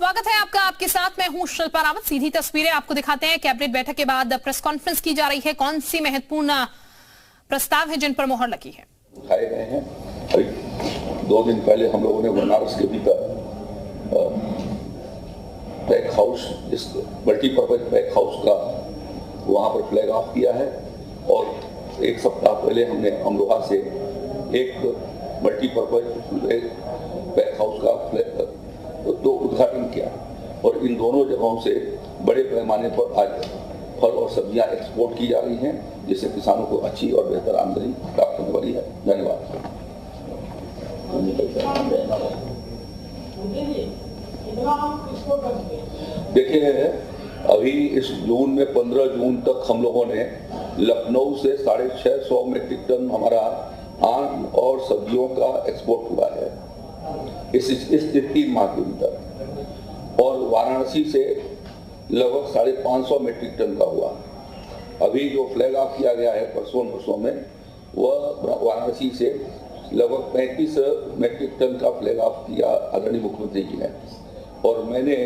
स्वागत है आपका। आपके साथ मैं हूं शिल्पा रावत। सीधी तस्वीरें आपको दिखाते हैं। कैबिनेट बैठक के बाद प्रेस कॉन्फ्रेंस की जा रही है। कौन सी महत्वपूर्ण प्रस्ताव है जिन पर मोहर लगी है? उठाए गए हैं। 2 दिन पहले हम लोगों ने बनारस के भीतर पैक हाउस, इस मल्टीपर्पज पैक हाउस का वहां पर फ्लैग ऑफ किया है और 1 सप्ताह पहले हमने अमरोहा से एक मल्टीपर्पज पैक हाउस का तो उद्घाटन किया और इन दोनों जगहों से बड़े पैमाने पर आज फल और सब्जियां एक्सपोर्ट की जा रही हैं, जिससे किसानों को अच्छी और बेहतर आमदनी प्राप्त होने वाली है। धन्यवाद। देखिए, अभी इस जून में 15 जून तक हम लोगों ने लखनऊ से 650 मेट्रिक टन हमारा आम और सब्जियों का एक्सपोर्ट हुआ है इस 3 माह के भीतर, और वाराणसी से लगभग 550 मेट्रिक टन का हुआ। अभी जो फ्लैग ऑफ किया गया है परसों में, वह वाराणसी से लगभग 35 मेट्रिक टन का फ्लैग ऑफ किया आदरणीय मुख्यमंत्री जी ने, और मैंने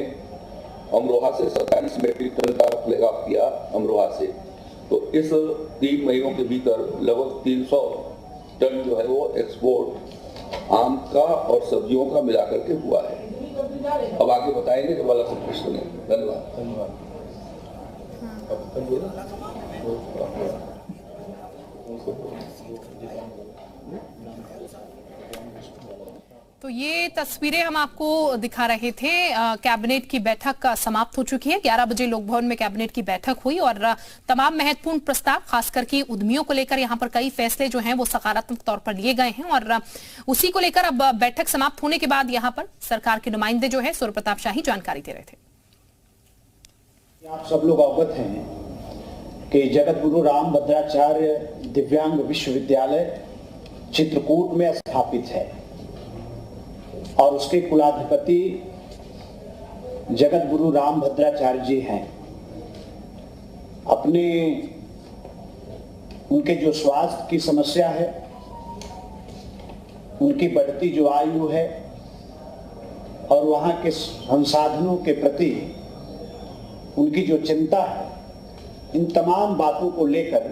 अमरोहा से 27 मेट्रिक टन का फ्लैग ऑफ किया अमरोहा से। तो इस 3 महीनों के भीतर लगभग 300 टन जो है वो एक्सपोर्ट आम का और सब्जियों का मिलाकर के हुआ है। अब आगे बताएंगे जब वाला सब प्रश्न है। धन्यवाद। तो ये तस्वीरें हम आपको दिखा रहे थे। कैबिनेट की बैठक समाप्त हो चुकी है। 11 बजे लोक भवन में कैबिनेट की बैठक हुई और तमाम महत्वपूर्ण प्रस्ताव, खास करके उद्यमियों को लेकर यहाँ पर कई फैसले जो हैं वो सकारात्मक तौर पर लिए गए हैं, और उसी को लेकर अब बैठक समाप्त होने के बाद यहाँ पर सरकार के नुमाइंदे जो है सूर्य प्रताप शाही जानकारी दे रहे थे। आप सब लोग अवगत हैं कि जगत गुरु रामभद्राचार्य दिव्यांग विश्वविद्यालय चित्रकूट में स्थापित है और उसके कुलाधिपति जगत गुरु रामभद्राचार्य जी हैं। उनके जो स्वास्थ्य की समस्या है, उनकी बढ़ती जो आयु है और वहाँ के संसाधनों के प्रति उनकी जो चिंता है, इन तमाम बातों को लेकर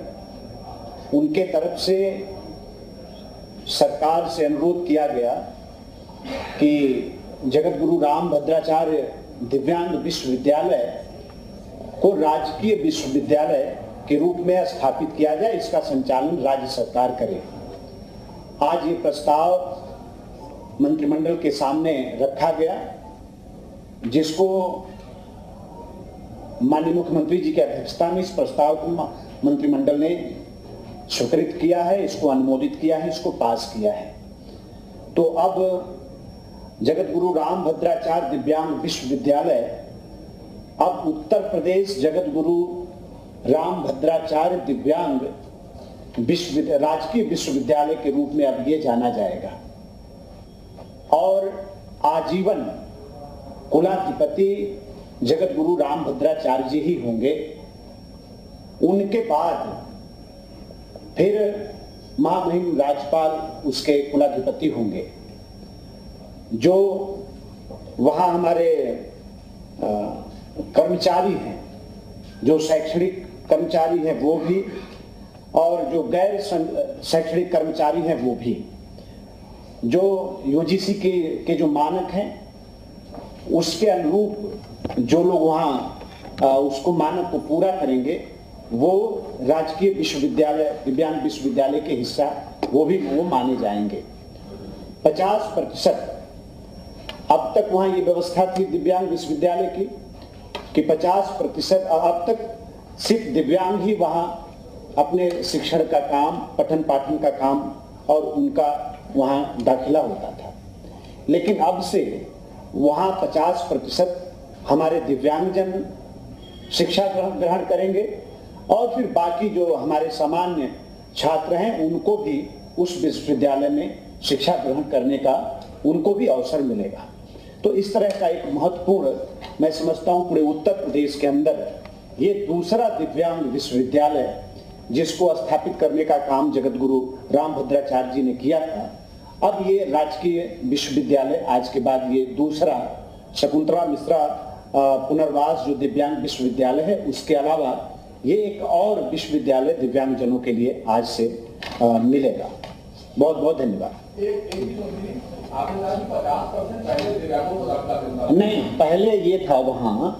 उनके तरफ से सरकार से अनुरोध किया गया कि जगत गुरु रामभद्राचार्य दिव्यांग विश्वविद्यालय को राजकीय विश्वविद्यालय के रूप में स्थापित किया जाए, इसका संचालन राज्य सरकार करे। आज ये प्रस्ताव मंत्रिमंडल के सामने रखा गया, जिसको माननीय मुख्यमंत्री जी की अध्यक्षता में इस प्रस्ताव को मंत्रिमंडल ने स्वीकृत किया है, इसको अनुमोदित किया है, इसको पास किया है। तो अब जगत गुरु रामभद्राचार्य दिव्यांग विश्वविद्यालय अब उत्तर प्रदेश जगत गुरु रामभद्राचार्य दिव्यांग राजकीय विश्वविद्यालय के रूप में अब ये जाना जाएगा और आजीवन कुलाधिपति जगत गुरु रामभद्राचार्य जी ही होंगे। उनके बाद फिर महामहिम राज्यपाल उसके कुलाधिपति होंगे। जो वहाँ हमारे कर्मचारी हैं, जो शैक्षणिक कर्मचारी हैं वो भी, और जो गैर शैक्षणिक कर्मचारी हैं वो भी, जो यूजीसी के जो मानक हैं उसके अनुरूप जो लोग वहाँ उसको मानक को पूरा करेंगे, वो राजकीय विश्वविद्यालय दिव्यांग विश्वविद्यालय के हिस्सा वो माने जाएंगे। 50% अब तक वहाँ ये व्यवस्था थी दिव्यांग विश्वविद्यालय की कि 50% अब तक सिर्फ दिव्यांग ही वहाँ अपने शिक्षण का काम, पठन पाठन का काम और उनका वहाँ दाखिला होता था, लेकिन अब से वहाँ 50% हमारे दिव्यांगजन शिक्षा ग्रहण करेंगे और फिर बाकी जो हमारे सामान्य छात्र हैं उनको भी उस विश्वविद्यालय में शिक्षा ग्रहण करने का उनको भी अवसर मिलेगा। तो इस तरह का एक महत्वपूर्ण, मैं समझता हूँ पूरे उत्तर प्रदेश के अंदर ये दूसरा दिव्यांग विश्वविद्यालय जिसको स्थापित करने का काम जगत गुरु रामभद्राचार्य जी ने किया था, अब ये राजकीय विश्वविद्यालय आज के बाद ये दूसरा शकुंतला मिश्रा पुनर्वास जो दिव्यांग विश्वविद्यालय है, उसके अलावा ये एक और विश्वविद्यालय दिव्यांगजनों के लिए आज से मिलेगा। बहुत बहुत धन्यवाद। नहीं, पहले ये था वहाँ,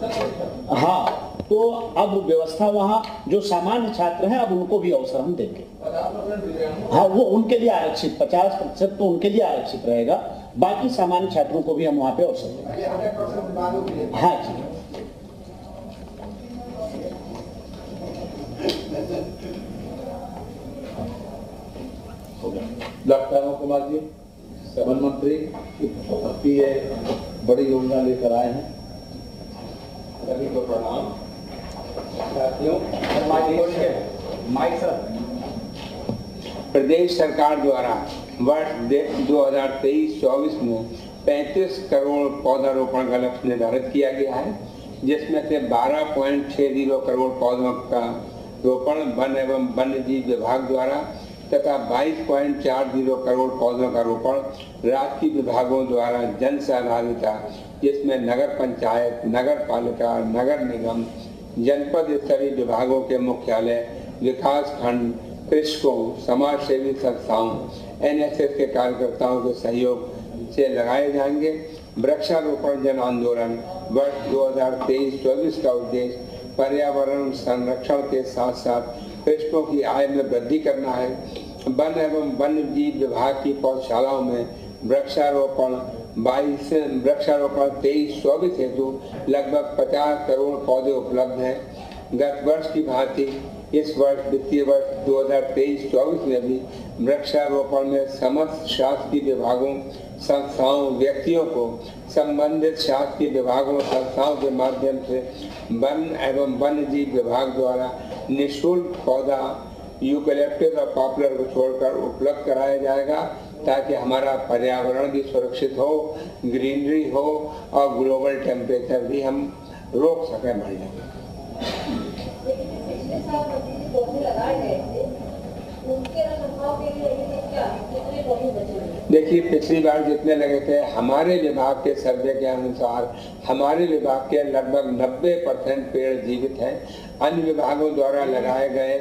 हाँ, तो अब व्यवस्था वहाँ जो सामान्य छात्र हैं अब उनको भी अवसर हम देंगे। हाँ, वो उनके लिए आरक्षित 50% तो उनके लिए आरक्षित रहेगा, बाकी सामान्य छात्रों को भी हम वहाँ पे अवसर देंगे। हाँ जी। डॉक्टर अरुण कुमार जी, वन मंत्री, अपनी ये बड़ी योजना लेकर आए हैं। सभी को प्रणाम। प्रदेश सरकार द्वारा वर्ष 2023-24 में 35 करोड़ पौधारोपण का लक्ष्य निर्धारित किया गया है, जिसमें से 12.60 करोड़ पौधों का रोपण वन एवं वन्यजीव विभाग द्वारा तथा 22.40 करोड़ पौधों का रोपण राजकीय विभागों द्वारा जन सहभागिता, जिसमें नगर पंचायत, नगर पालिका, नगर निगम, जनपद स्तरीय विभागों के मुख्यालय, विकास खंड, कृषकों, समाज सेवी संस्थाओं, NSS के कार्यकर्ताओं के सहयोग से लगाए जाएंगे। वृक्षारोपण जन आंदोलन वर्ष 2023-24 का उद्देश्य पर्यावरण संरक्षण के साथ साथ कृषकों की आय में वृद्धि करना है। वन एवं वन्य जीव विभाग की पौधशालाओं में वृक्षारोपण 23-24 हेतु लगभग 50 करोड़ पौधे उपलब्ध हैं। गत वर्ष की भांति इस वर्ष वित्तीय वर्ष 2023-24 में भी वृक्षारोपण में समस्त शासकीय विभागों, संस्थाओं, व्यक्तियों को संबंधित शासकीय विभागों, संस्थाओं के माध्यम से वन एवं वन्य जीव विभाग द्वारा निःशुल्क पौधा यूकेलिप्टस और पॉपुलर को छोड़कर उपलब्ध कराया जाएगा, ताकि हमारा पर्यावरण भी सुरक्षित हो, ग्रीनरी हो और ग्लोबल टेम्परेचर भी हम रोक सकें बढ़ने। देखिए, पिछली बार जितने लगे थे, हमारे विभाग के सर्वे के अनुसार हमारे विभाग के लगभग 90% पेड़ जीवित हैं। अन्य विभागों द्वारा लगाए गए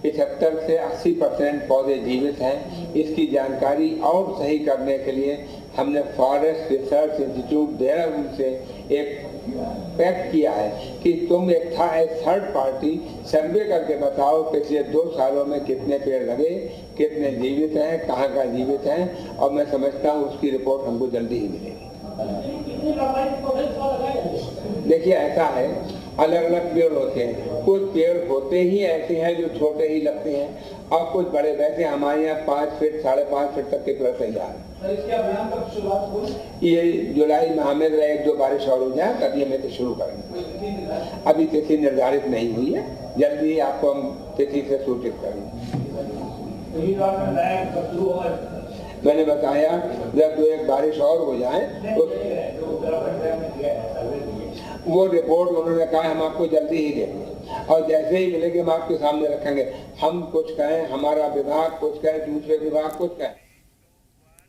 75 से 80% पौधे जीवित हैं। इसकी जानकारी और सही करने के लिए हमने फॉरेस्ट रिसर्च इंस्टीट्यूट देहरादून से एक पैक्ट किया है कि तुम एक थर्ड पार्टी सर्वे करके बताओ पिछले 2 सालों में कितने पेड़ लगे, कितने जीवित हैं, कहाँ कहाँ जीवित हैं, और मैं समझता हूँ उसकी रिपोर्ट हमको जल्दी ही मिलेगी। देखिए, ऐसा है, अलग अलग पेड़ होते हैं। कुछ पेड़ होते ही ऐसे हैं जो छोटे ही लगते हैं और कुछ बड़े। वैसे हमारे यहाँ 5 फीट 5.5 फीट तक के पेड़ तैयार है। ये जुलाई माह में 1-2 बारिश और हो जाए तभी हमें तो शुरू करेंगे। अभी तिथि निर्धारित नहीं हुई है, जल्दी ही आपको हम तिथि से सूचित करेंगे। मैंने बताया जब 2-1 बारिश और हो जाए तो वो रिपोर्ट उन्होंने कहा हम आपको जल्दी ही देंगे, और जैसे ही मिलेगी हम आपके सामने रखेंगे। हम कुछ कहें, हमारा विभाग कुछ कहे, दूसरे विभाग कुछ कहें।